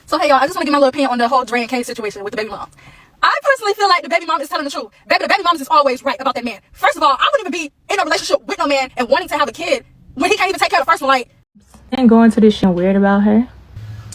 So hey y'all, I just want to give my little opinion on the whole Dre and K situation with the baby mom. I personally feel like the baby mom is telling the truth. Baby, the baby mom is always right about that man. First of all, I wouldn't even be in a relationship with no man and wanting to have a kid when he can't even take care of the first one. Like, and going to this shit weird about her.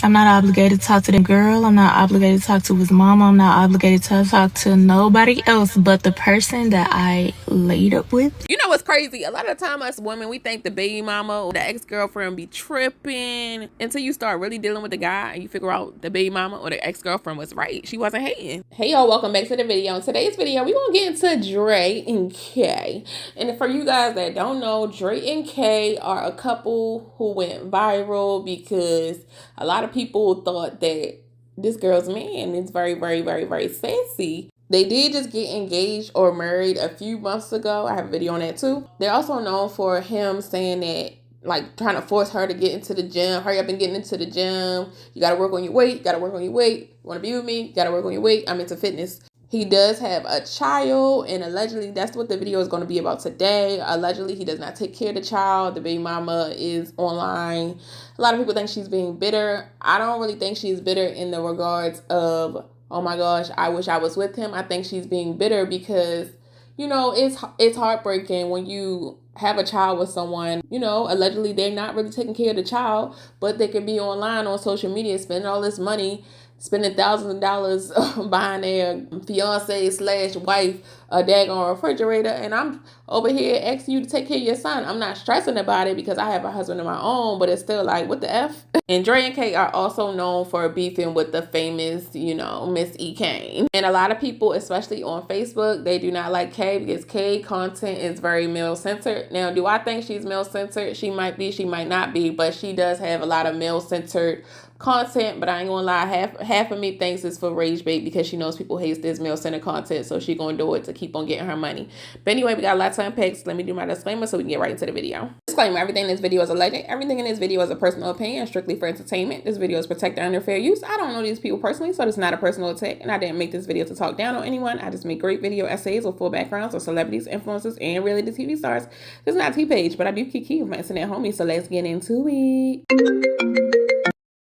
I'm not obligated to talk to the girl. I'm not obligated to talk to his mama. I'm not obligated to talk to nobody else but the person that I laid up with. You know what's crazy? A lot of the time us women, we think the baby mama or the ex-girlfriend be tripping until you start really dealing with the guy and you figure out the baby mama or the ex-girlfriend was right. She wasn't hating. Hey y'all, welcome back to the video. In today's video, we gonna get into Dre and K. And for you guys that don't know, Dre and K are a couple who went viral because a lot of people thought that this girl's man is very, very, very, very sassy. They did just get engaged or married a few months ago. I have a video on that too. They're also known for him saying that, like, trying to force her to get into the gym. Hurry up and get into the gym. You got to work on your weight. You got to work on your weight. You want to be with me? You got to work on your weight. I'm into fitness. He does have a child, and allegedly that's what the video is going to be about today. Allegedly, he does not take care of the child. The baby mama is online. A lot of people think she's being bitter. I don't really think she's bitter in the regards of, oh my gosh, I wish I was with him. I think she's being bitter because, you know, it's heartbreaking when you have a child with someone, you know, allegedly they're not really taking care of the child, but they can be online on social media spending all this money, spending thousands of dollars buying their fiance/wife a daggone refrigerator, and I'm over here asking you to take care of your son. I'm not stressing about it because I have a husband of my own, but it's still like, what the F? And Dre and K are also known for beefing with the famous, you know, Miss Ekane. And a lot of people, especially on Facebook, they do not like K because K content is very male-centered. Now, do I think she's male-centered? She might be, she might not be, but she does have a lot of male-centered content, but I ain't gonna lie, half of me thinks it's for rage bait because she knows people hate this male-centered content, so she gonna do it to keep on getting her money. But anyway, we got a lot to unpack, so let me do my disclaimer so we can get right into the video. Disclaimer, everything in this video is alleged. Everything in this video is a personal opinion, strictly for entertainment. This video is protected under fair use. I don't know these people personally, so it's not a personal attack, and I didn't make this video to talk down on anyone. I just make great video essays with full backgrounds of celebrities, influencers, and reality TV stars. This is not T-Page, but I do kick with my internet homies, so let's get into it.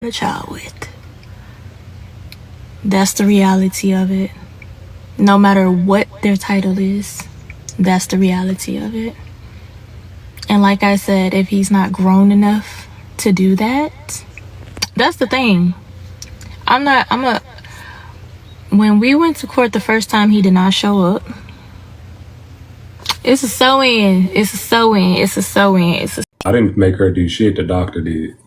A child with. That's the reality of it. No matter what their title is, that's the reality of it. And like I said, if he's not grown enough to do that, that's the thing. When we went to court the first time, he did not show up. It's a sew-in. It's a sew-in. It's a sew-in. I didn't make her do shit. The doctor did.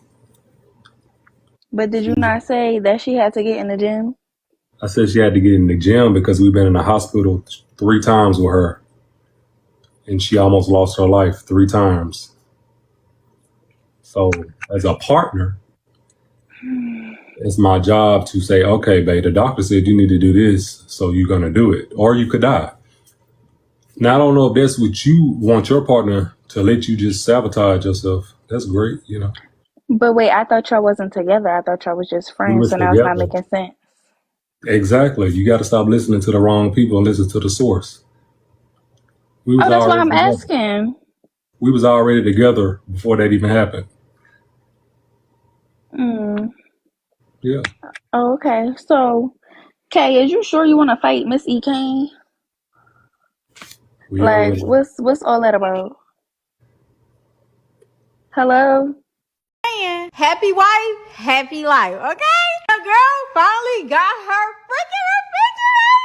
But did you not say that she had to get in the gym? I said she had to get in the gym because we've been in the hospital 3 times with her. And she almost lost her life 3 times. So as a partner, it's my job to say, okay, babe, the doctor said you need to do this, so you're going to do it. Or you could die. Now, I don't know if that's what you want your partner to let you just sabotage yourself. That's great, you know. But wait, I thought y'all wasn't together. I thought y'all was just friends, so now it's not making sense. Exactly. You got to stop listening to the wrong people and listen to the source. That's what I'm asking. We was already together before that even happened. Yeah. Oh, okay. So, Kay, is you sure you want to fight Miss Ekane? Like, what's all that about? Hello? Happy wife, happy life, okay? The girl finally got her freaking refrigerator.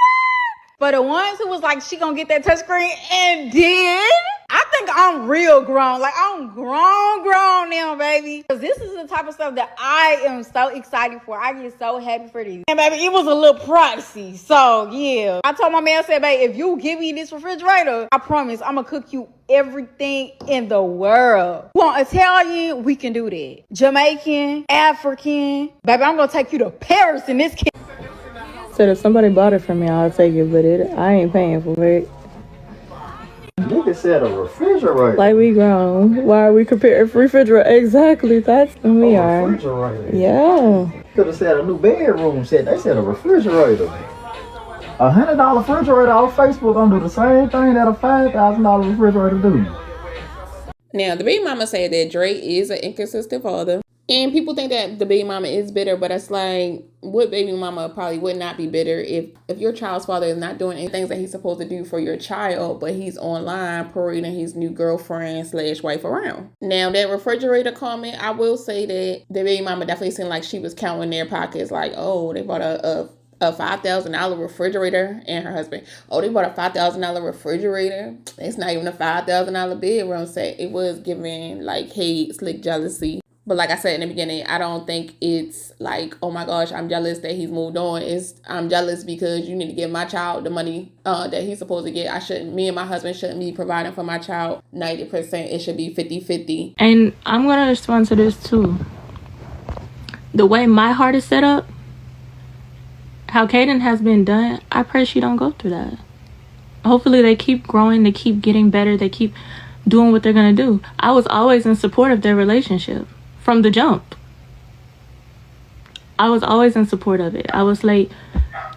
For the ones who was like, she gonna get that touchscreen and did, I think I'm real grown. Like, I'm grown now, baby. Because this is the type of stuff that I am so excited for. I get so happy for this. And baby, it was a little pricey. So, yeah. I told my man, I said, babe, if you give me this refrigerator, I promise I'm gonna cook you everything in the world. You want Italian? We can do that. Jamaican, African. Baby, I'm gonna take you to Paris in this kid. So if somebody bought it from me, I'll take it, but I ain't paying for it. Nigga said a refrigerator. Like we grown. Why are we comparing refrigerator? Exactly, that's when we are. Refrigerator. Yeah. Could have said a new bedroom set. They said a refrigerator. $100 refrigerator off Facebook gonna do the same thing that a $5,000 refrigerator do. Now, the baby mama said that Dre is an inconsistent father. And people think that the baby mama is bitter, but it's like, what baby mama probably would not be bitter if your child's father is not doing any things that he's supposed to do for your child, but he's online parading his new girlfriend / wife around. Now, that refrigerator comment, I will say that the baby mama definitely seemed like she was counting their pockets, like, oh, they bought a $5,000 refrigerator, and her husband, oh, they bought a $5,000 refrigerator. It's not even a $5,000 bedroom set. It was giving like hate, slick jealousy. But like I said in the beginning, I don't think it's like, oh my gosh, I'm jealous that he's moved on. I'm jealous because you need to give my child the money that he's supposed to get. Me and my husband shouldn't be providing for my child 90%. It should be 50-50. And I'm going to respond to this too. The way my heart is set up, how Kaden has been done, I pray she don't go through that. Hopefully they keep growing, they keep getting better, they keep doing what they're going to do. I was always in support of their relationship from the jump. I was always in support of it. I was like,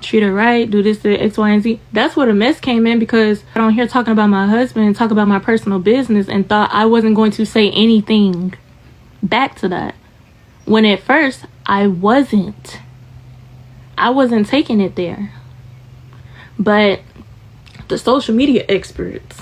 treat her right, do this to X, Y, and Z. That's where the mess came in, because I don't hear talking about my husband and talk about my personal business and thought I wasn't going to say anything back to that. When at first, I wasn't taking it there. But the social media experts,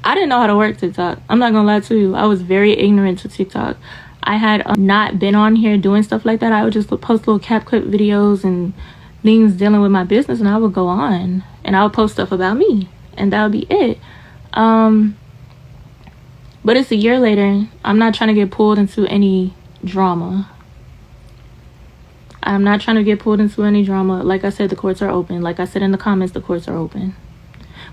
I didn't know how to work TikTok. I'm not gonna lie to you. I was very ignorant to TikTok. I had not been on here doing stuff like that. I would just post little CapCut videos and things dealing with my business, and I would go on and I would post stuff about me, and that would be it. But it's a year later. I'm not trying to get pulled into any drama. I'm not trying to get pulled into any drama. Like I said, the courts are open. Like I said in the comments, the courts are open.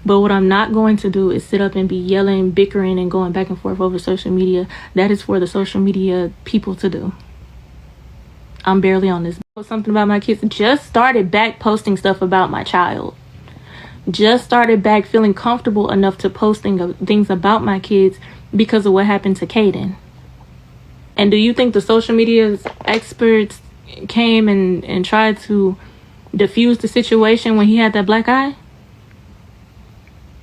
But what I'm not going to do is sit up and be yelling, bickering, and going back and forth over social media. That is for the social media people to do. I'm barely on this. Something about my kids. Just started back posting stuff about my child. Just started back feeling comfortable enough to posting things about my kids because of what happened to Kaden. And do you think the social media experts came and tried to diffuse the situation when he had that black eye?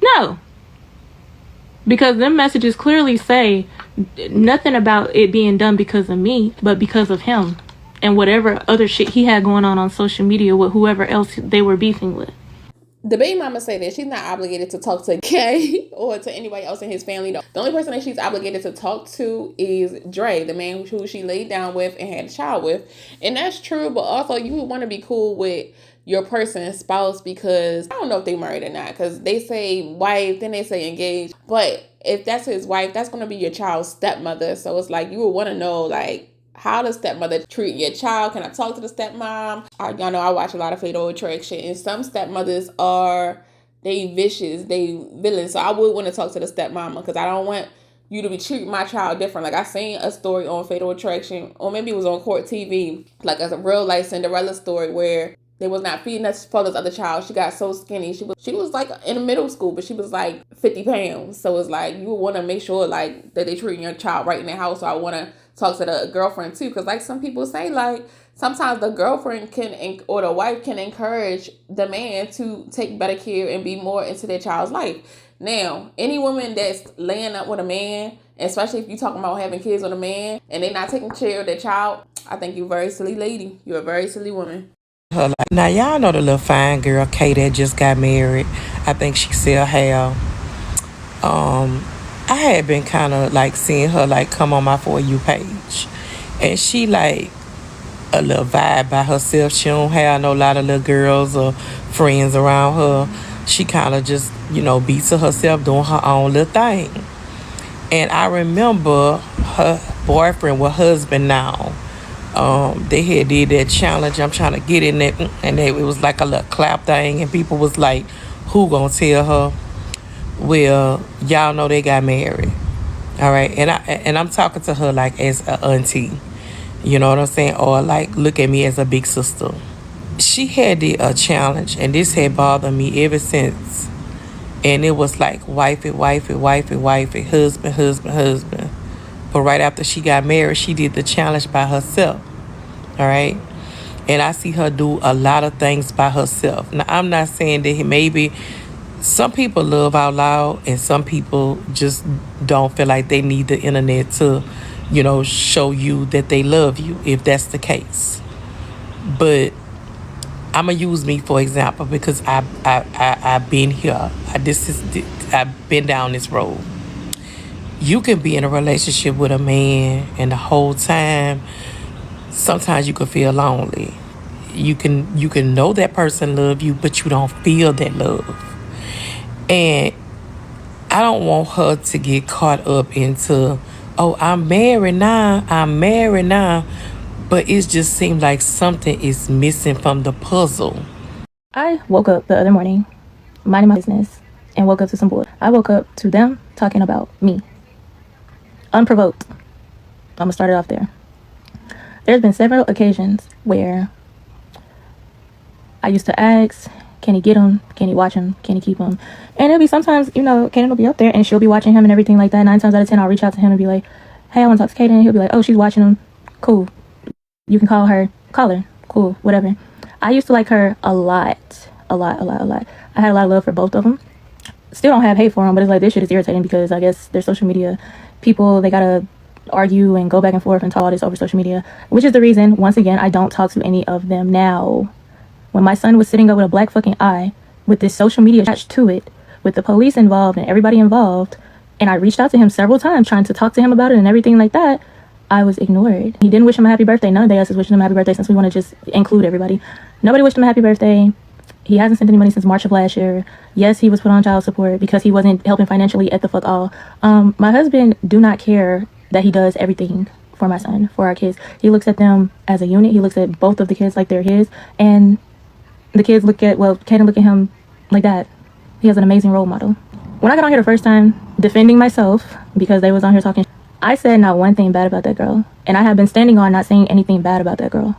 No. Because them messages clearly say nothing about it being done because of me, but because of him and whatever other shit he had going on social media with whoever else they were beefing with. The baby mama say that she's not obligated to talk to Kay or to anybody else in his family. The only person that she's obligated to talk to is Dre, the man who she laid down with and had a child with. And that's true, but also you would want to be cool with your person's spouse, because I don't know if they married or not, because they say wife, then they say engaged. But if that's his wife, that's going to be your child's stepmother. So it's like you would want to know, like, how does stepmother treat your child? Can I talk to the stepmom? Y'all know I watch a lot of Fatal Attraction, and some stepmothers they vicious, they villains. So I would want to talk to the stepmama, because I don't want you to be treating my child different. Like I seen a story on Fatal Attraction, or maybe it was on Court TV, like a real life Cinderella story where they was not feeding us father's other child. She got so skinny. She was like in middle school, but she was like 50 pounds. So it's like you would want to make sure like that they treating your child right in the house. So I want to talk to the girlfriend too, because like some people say, like sometimes the girlfriend or the wife can encourage the man to take better care and be more into their child's life. Now, any woman that's laying up with a man, especially if you're talking about having kids with a man and they're not taking care of their child, I think you're a very silly lady. You're a very silly woman. Now y'all know the little fine girl Kay that just got married. I think she sell hair. I had been kind of like seeing her like come on my For You page, and she like a little vibe by herself. She don't have no lot of little girls or friends around her. She kind of just beats to herself, doing her own little thing. And I remember her boyfriend, well husband now, they had did that challenge. I'm trying to get in it, and it was like a little clap thing, and people was like, who gonna tell her? Well, y'all know they got married. All right. And I'm talking to her like as an auntie, you know what I'm saying? Or like look at me as a big sister. She had a challenge, and this had bothered me ever since. And it was like wifey, husband. But right after she got married, she did the challenge by herself. All right. And I see her do a lot of things by herself. Now, I'm not saying that maybe some people love out loud and some people just don't feel like they need the internet to show you that they love you, if that's the case. But I'm gonna use me for example because I've been here. I've been down this road. You can be in a relationship with a man, and the whole time, sometimes you can feel lonely. You can know that person love you, but you don't feel that love. And I don't want her to get caught up into, oh, I'm married now. But it just seems like something is missing from the puzzle. I woke up the other morning, minding my business, and woke up to some bull. I woke up to them talking about me. Unprovoked. I'm gonna start it off there. There's been several occasions where I used to ask, can he get him? Can he watch him? Can he keep him? And it'll be sometimes, Kaden will be up there and she'll be watching him and everything like that. 9 times out of 10, I'll reach out to him and be like, hey, I want to talk to Kaden. He'll be like, oh, she's watching him. Cool. You can call her. Cool. Whatever. I used to like her a lot. I had a lot of love for both of them. Still don't have hate for them, but it's like this shit is irritating because I guess they're social media people. They gotta argue and go back and forth and talk all this over social media, which is the reason, once again, I don't talk to any of them now. When my son was sitting up with a black fucking eye with this social media attached to it, with the police involved and everybody involved, and I reached out to him several times trying to talk to him about it and everything like that, I was ignored. He didn't wish him a happy birthday. None of us is wishing him a happy birthday since we want to just include everybody. Nobody wished him a happy birthday. He hasn't sent any money since March of last year. Yes, he was put on child support because he wasn't helping financially at the fuck all. My husband do not care that he does everything for my son, for our kids. He looks at them as a unit. He looks at both of the kids like they're his. And the kids Kaden look at him like that. He has an amazing role model. When I got on here the first time, defending myself because they was on here talking, I said not one thing bad about that girl. And I have been standing on not saying anything bad about that girl.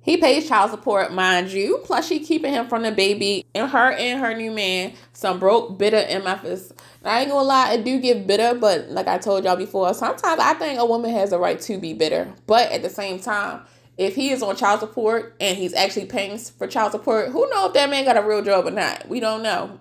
He pays child support, mind you. Plus, she keeping him from the baby and her new man some broke, bitter MFs. I ain't gonna lie, it do get bitter, but like I told y'all before, sometimes I think a woman has a right to be bitter. But at the same time, if he is on child support and he's actually paying for child support, who knows if that man got a real job or not? We don't know.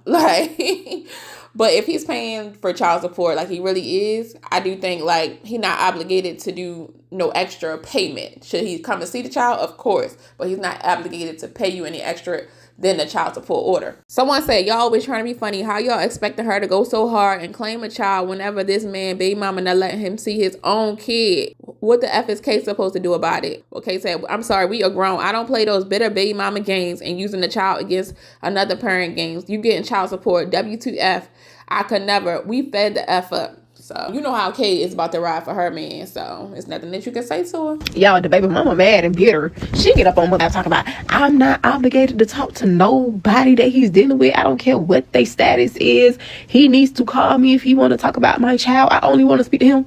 But if he's paying for child support like he really is, I do think like he's not obligated to do no extra payment. Should he come and see the child? Of course. But he's not obligated to pay you any extra than the child support order. Someone said, y'all always trying to be funny. How y'all expecting her to go so hard and claim a child whenever this man, baby mama, not letting him see his own kid? What the F is K supposed to do about it? Well, K said, I'm sorry, we are grown. I don't play those bitter baby mama games and using the child against another parent games. You getting child support, W2F. I could never. We fed the F up. So, you know how Kay is about to ride for her man. So, it's nothing that you can say to her. Y'all, the baby mama mad and bitter. She get up on what I talk about. I'm not obligated to talk to nobody that he's dealing with. I don't care what their status is. He needs to call me if he want to talk about my child. I only want to speak to him.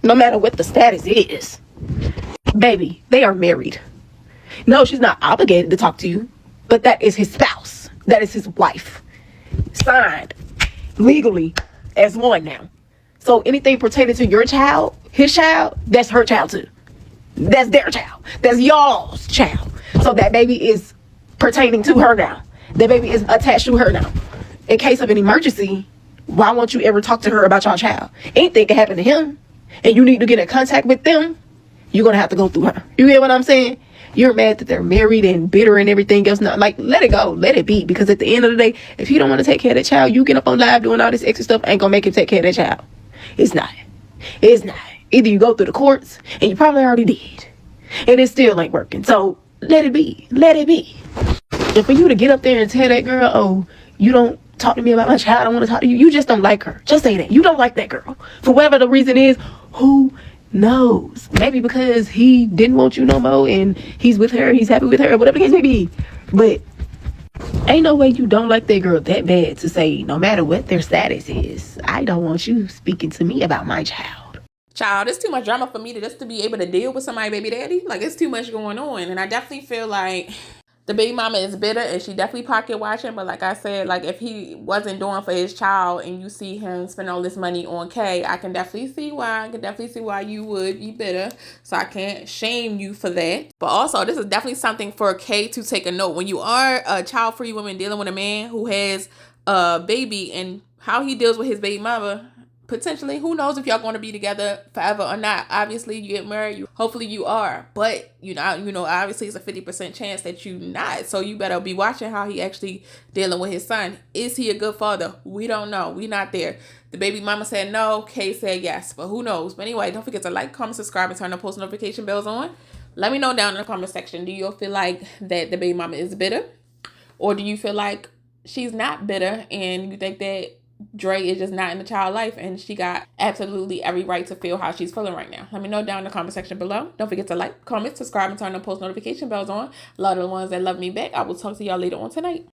No matter what the status is. Baby, they are married. No, she's not obligated to talk to you. But that is his spouse. That is his wife. Signed legally as one now. So anything pertaining to your child, his child, that's her child too. That's their child. That's y'all's child. So that baby is pertaining to her now. That baby is attached to her now. In case of an emergency, why won't you ever talk to her about your child? Anything can happen to him and you need to get in contact with them, you're gonna have to go through her. You hear what I'm saying? You're mad that they're married and bitter and everything else. Not like, let it go, let it be. Because at the end of the day, if he don't want to take care of that child, you get up on live doing all this extra stuff ain't gonna make him take care of that child. It's not. Either you go through the courts, and you probably already did, and it still ain't working. So let it be. And for you to get up there and tell that girl, oh, you don't talk to me about my child, I don't want to talk to you. You just don't like her. Just say that. You don't like that girl. For whatever the reason is, who knows? Maybe because he didn't want you no more and he's with her, he's happy with her, whatever the case may be. But ain't no way you don't like that girl that bad to say, no matter what their status is, I don't want you speaking to me about my child. Child, it's too much drama for me to just to be able to deal with somebody baby daddy. Like, it's too much going on. And I definitely feel like the baby mama is bitter and she definitely pocket watching. But like I said, like if he wasn't doing for his child and you see him spend all this money on K, I can definitely see why you would be bitter. So I can't shame you for that. But also, this is definitely something for K to take a note. When you are a child-free woman dealing with a man who has a baby and how he deals with his baby mother, potentially, who knows if y'all going to be together forever or not. Obviously, you get married, hopefully you are, but obviously it's a 50% chance that you not. So you better be watching how he actually dealing with his son. Is he a good father? We don't know. We not there. The baby mama said no, Kay said yes, but who knows? But anyway, don't forget to like, comment, subscribe, and turn the post notification bells on. Let me know down in the comment section, do you feel like that the baby mama is bitter, or do you feel like she's not bitter and you think that Dre is just not in the child life and she got absolutely every right to feel how she's feeling right now? Let me know down in the comment section below. Don't forget to like, comment, subscribe, and turn the post notification bells on. A lot of the ones that love me back. I will talk to y'all later on tonight.